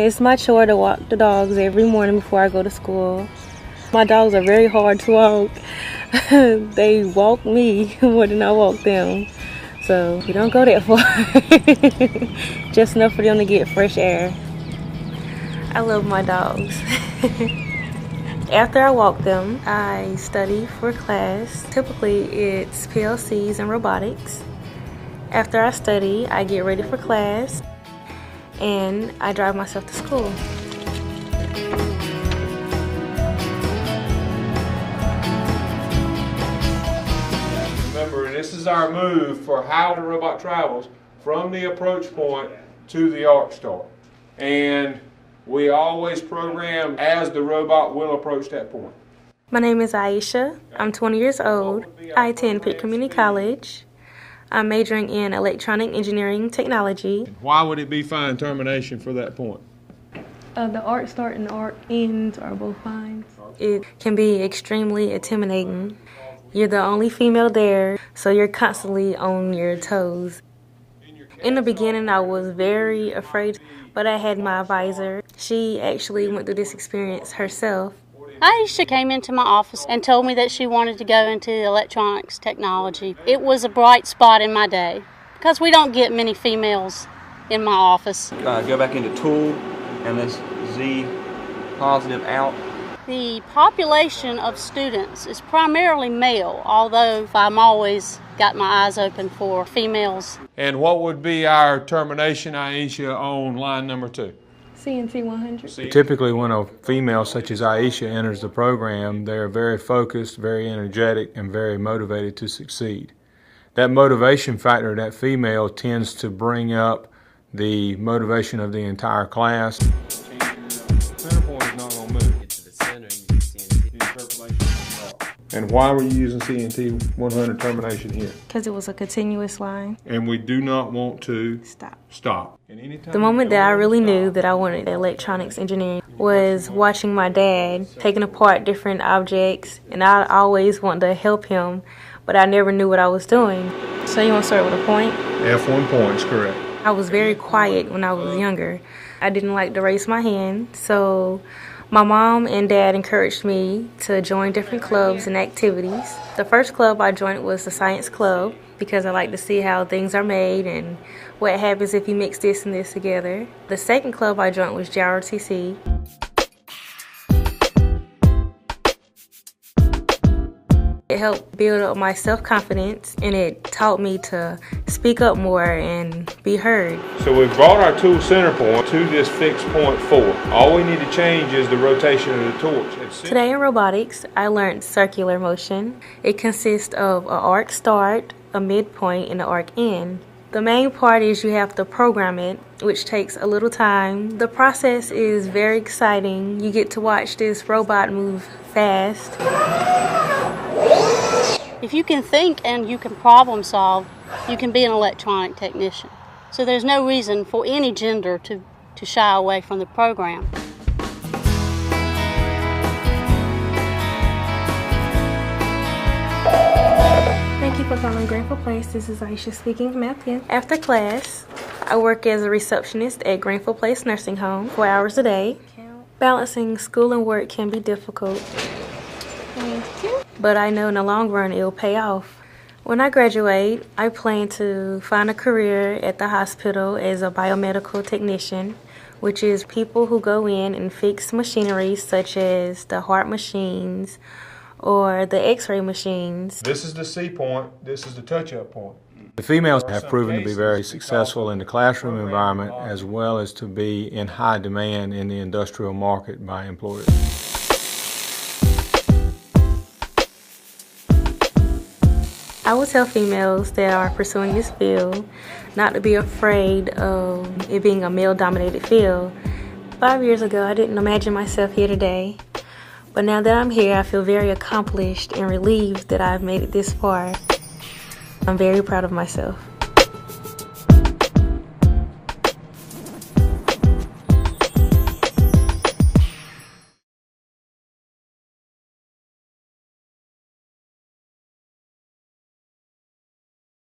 It's my chore to walk the dogs every morning before I go to school. My dogs are very hard to walk. They walk me more than I walk them. So we don't go that far. Just enough for them to get fresh air. I love my dogs. After I walk them, I study for class. Typically it's PLCs and robotics. After I study, I get ready for class and I drive myself to school. Remember, this is our move for how the robot travels from the approach point to the arc start. And we always program as the robot will approach that point. My name is Iesha. I'm 20 years old. I attend Pitt Community College. I'm majoring in electronic engineering technology. Why would it be fine termination for that point? The arc start and the arc ends are both fine. It can be extremely intimidating. You're the only female there, so you're constantly on your toes. In the beginning, I was very afraid, but I had my advisor. She actually went through this experience herself. Iesha came into my office and told me that she wanted to go into electronics technology. It was a bright spot in my day because we don't get many females in my office. Go back into tool and this Z positive out. The population of students is primarily male, although I'm always got my eyes open for females. And what would be our termination, Iesha, on line number 2? CNC 100. Typically when a female such as Iesha enters the program, they're very focused, very energetic, and very motivated to succeed. That motivation factor, that female, tends to bring up the motivation of the entire class. Center point is not going to move. And why were you using CNT 100 termination here? Because it was a continuous line. And we do not want to stop. The moment that I really knew that I wanted electronics engineering was watching my dad taking apart different objects, and I always wanted to help him, but I never knew what I was doing. So you want to start with a point? F1 points, correct. I was very quiet when I was younger. I didn't like to raise my hand, so my mom and dad encouraged me to join different clubs and activities. The first club I joined was the science club because I like to see how things are made and what happens if you mix this and this together. The second club I joined was AACC. It helped build up my self-confidence, and it taught me to speak up more and be heard. So we've brought our tool center point to this fixed point 4. All we need to change is the rotation of the torch. Today in robotics, I learned circular motion. It consists of an arc start, a midpoint, and an arc end. The main part is you have to program it, which takes a little time. The process is very exciting. You get to watch this robot move fast. If you can think and you can problem solve, you can be an electronic technician. So there's no reason for any gender to shy away from the program. Thank you for calling Grateful Place. This is Iesha speaking from Appleton. After class, I work as a receptionist at Grateful Place Nursing Home 4 hours a day. Balancing school and work can be difficult, but I know in the long run it will pay off. When I graduate, I plan to find a career at the hospital as a biomedical technician, which is people who go in and fix machinery such as the heart machines or the x-ray machines. This is the C point, this is the touch-up point. The females have proven to be very successful in the classroom environment as well as to be in high demand in the industrial market by employers. I would tell females that are pursuing this field not to be afraid of it being a male-dominated field. 5 years ago, I didn't imagine myself here today. But now that I'm here, I feel very accomplished and relieved that I've made it this far. I'm very proud of myself.